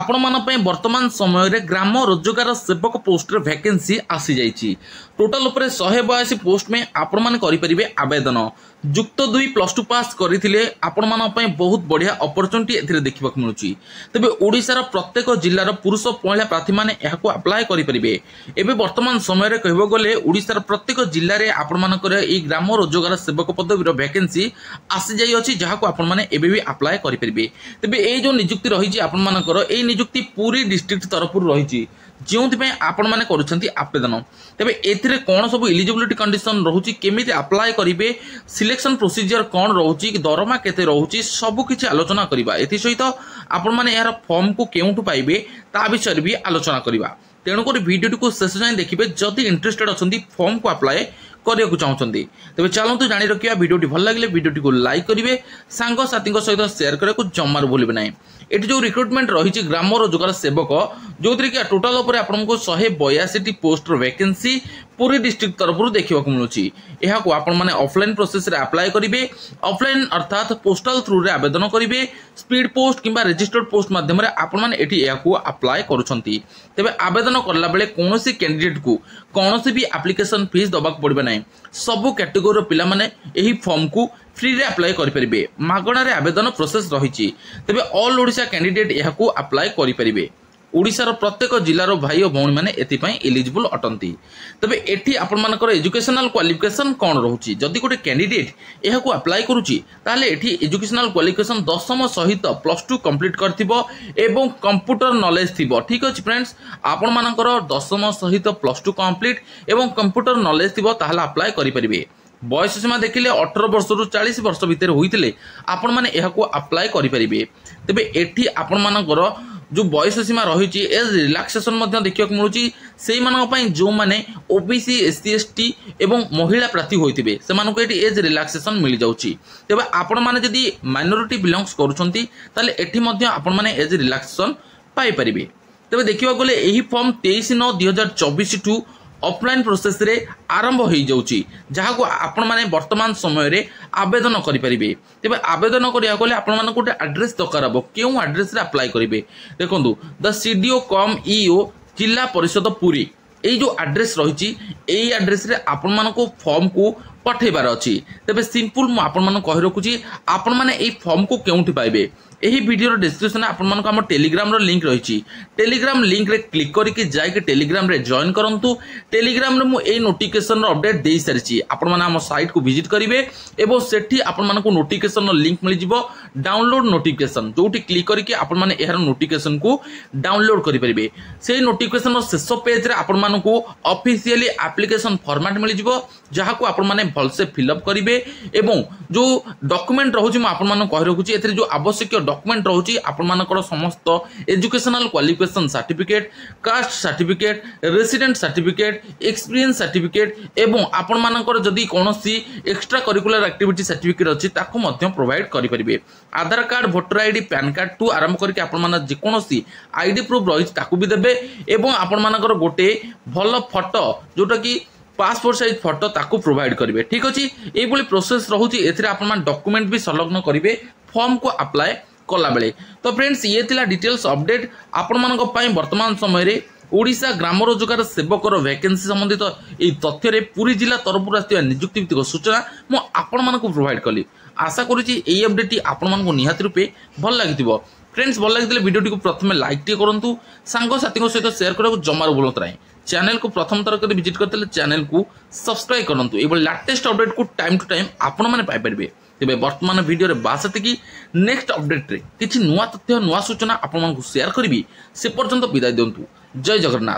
आपण मान वर्तमान समय रे ग्राम रोजगार सेवक पोस्ट रे वैकेंसी आसी जाइछि। टोटल उपरे 182 पोस्ट में आपण मान करि परिबे आवेदन। जुक्त 2 +2 पास करथिले आपण मान बहुत बढ़िया अपॉर्चुनिटी एथिरे देखिबाक मिलुछि। तबे ओडिसा रो प्रत्येक जिल्लार पुरुष महिला प्रार्थी माने एहाको अप्लाई करि परिबे। एबे वर्तमान समय रे कहबो गले ओडिसा रो प्रत्येक जिल्ला रे आपण मानकर ए ग्राम रोजगार सेवक पदवी रो वैकेंसी आसी जाई अछि, जहाको आपण माने एबे भी अप्लाई करि परिबे। तबे ए जो नियुक्ति रहिछि आपण मानकर ए नियुक्ति पूरी डिस्ट्रिक्ट तरफ रही जो आपण मैंने करुछंती आवेदन। तेबे एथिरे कोन सब एलिजिबिलिटी कंडीशन रहउची, केमिति अप्लाई करिवे, सिलेक्शन प्रोसीजर कोन रहउची, दरमा केते रहउची, सब किछि आलोचना करिबा। एथि सहित आपण माने यार फॉर्म को केउटु पाइबे ता विषय भी आलोचना करिबा। तेणुकर वीडियो को शेष जाए देखिए जदि इंटरेस्टेड अच्छा फॉर्म को अप्लाई करने को चाहते तेज चलतु जाणी रखिए। वीडियो भल लगे वीडियो को लाइक करेंगे, सांगसाथी सहित शेयर करने को जमार भूलें ना। ये जो रिक्रुटमेंट रही ग्राम रोजगार सेवक जो कि टोटाल आपको 182 पोस्ट वैकेंसी पूरी डिस्ट्रिक्ट तरफ देखा मिलूँ। यह मैंने ऑफलाइन प्रोसेस रे अप्लाई करेंगे, ऑफलाइन अर्थात पोस्टल थ्रू रे आवेदन करेंगे, स्पीड पोस्ट किंबा रजिस्टर्ड पोस्ट माध्यम अप्लाई करुछंती। तेबे आवेदन करला बेले कोनोसी कैंडिडेट को कोनोसी भी एप्लिकेशन फीस दबाक पड़बे नै। सबु कैटेगरी पिला माने एही फॉर्म को फ्री रे अप्लाई करि परिबे। मागणा रे आवेदन प्रोसेस रहिछि। तेबे ऑल ओडिशा कैंडिडेट एहाकू अप्लाई करि परिबे। ओडिशार प्रत्येक जिलार भाई और भौणी मैंने एलिजिबल अटंती। तबे एठी आपण मानकर एजुकेशनल क्वालिफिकेशन कौन रोची, जदि गोटे कैंडिडेट यह अप्लाई करुच्ची ताले एठी एजुकेशनल क्वालिफिकेशन 10वीं सहित +2 कंप्लीट करथिबो एवं कंप्यूटर नॉलेज थिबो। ठीक अछि फ्रेंड्स, आपण मानकर 10वीं सहित +2 कंप्लीट एवं कंप्यूटर नॉलेज थिबो ताहला अप्लाई करि परिबे। बयस सीमा देखिले 18 वर्ष रु 40 वर्ष भितर होइतिले आपण माने एहाको अप्लाई करि परिबे। तबे एठी आपण मानकर जो बयस सीमा रही एज रिलैक्सेशन देखा मिलूँ से जो मैंने ओबीसी एससी एसटी एवं महिला प्रार्थी होते से एज रिलैक्सेशन मिल जाऊँगी। तेज आपण मैंने जदि माइनॉरिटी बिलोंग्स करुँचे आपण मैंने एज रिलैक्सेशन पाइपर। तेज देखा गले यही फॉर्म 23/9/2024 टू ऑफलाइन प्रोसेस रे आरंभ हो जाउची, जहाको आपण माने वर्तमान समय रे आवेदन करि परिबे। तेबे आवेदन करिया गले आपण माने गोटे एड्रेस दरकार हबो, केउ एड्रेस रे अप्लाई करिवे। देखंतु द सीडीओ कम ईओ जिला परिषद पुरी एई जो एड्रेस रहिची एई एड्रेस रे आपण मानको फॉर्म को पठेबार अछि। तेबे सिंपल मु आपण मानको कहि रखुची, आपण माने एई फॉर्म को केउठी पाइबे। एही वीडियो डिस्क्रिप्शन में आपण मानको हम टेलीग्राम रो लिंक रही। टेलीग्राम लिंक रे क्लिक करके जाके टेलीग्राम रे जॉइन करंतु। टेलीग्राम रे मु ए नोटिफिकेशन रो अपडेट दे सारिची। आपण माने हम साइट को विजिट करिवे एवं सेठी आपण मानको नोटिफिकेशन रो लिंक मिल जिवो, डाउनलोड नोटिफिकेशन, जोठी क्लिक करके आपण माने एहर नोटिफिकेशन को डाउनलोड करि परिबे। सेही नोटिफिकेशन रो शेष पेज रे आपण मानको ऑफिशियली एप्लीकेशन फॉर्मेट मिल जिवो, जहाको आपण माने भल से फिलअप करिवे एवं जो डॉक्यूमेंट रहउची म आपण मानको कहि रखुची। एथरे जो आवश्यक डॉक्यूमेंट रहउची आपण मानकर समस्त educational qualification certificate, caste certificate, resident certificate, experience certificate एवं आपण मानकर जदि कोनोसी एक्स्ट्रा करिकुलर एक्टिविटी सर्टिफिकेट अछि ताको मध्य प्रोवाइड करि परिबे। Aadhaar card, voter ID, PAN card टू आरंभ करके आपण माने जे कोनोसी आईडी प्रूफ रही ताको भी देबे एवं आपण मानकर गोटे भल फोटो जोटा कि पासपोर्ट साइज फोटो ताको प्रोवाइड करिवे। ठीक अछि, एई बोली प्रोसेस रहउची। एथिरे आपण मान डॉक्यूमेंट भी संलग्न करिवे फॉर्म को अप्लाई कला बेले। तो फ्रेंड्स ये थिला डिटेल्स अपडेट आपण मानको पई वर्तमान समय रे ओडिशा ग्राम रोजगार सेवक वैकेंसी संबंधित ए तथ्य रे पूरी जिला तरफ आसथिबा नियुक्ति भित्तिक सूचना मु आपण मानको प्रोवाइड कली। आशा करूची एई अपडेट आपण मानको निहाती रूपे भल लागिथिबो। फ्रेंड्स भल लागितले वीडियो को प्रथमे लाइक टे करंतु, सांग साथी सहित शेयर करबो जमार भूलत नाही। चैनल को प्रथम थर कर विजिट करते चैनल को सब्सक्राइब करंतु। एबो लेटेस्ट अपडेट को टाइम टू टाइम आपण माने पाइ परबे। तेबे वर्तमान वीडियो रे बासते कि नेक्स्ट अपडेट रे किछि नुवा तथ्य नुवा सूचना आपण मानकु शेयर करबी। से पर्यंत विदाय दियंतु। जय जगन्नाथ।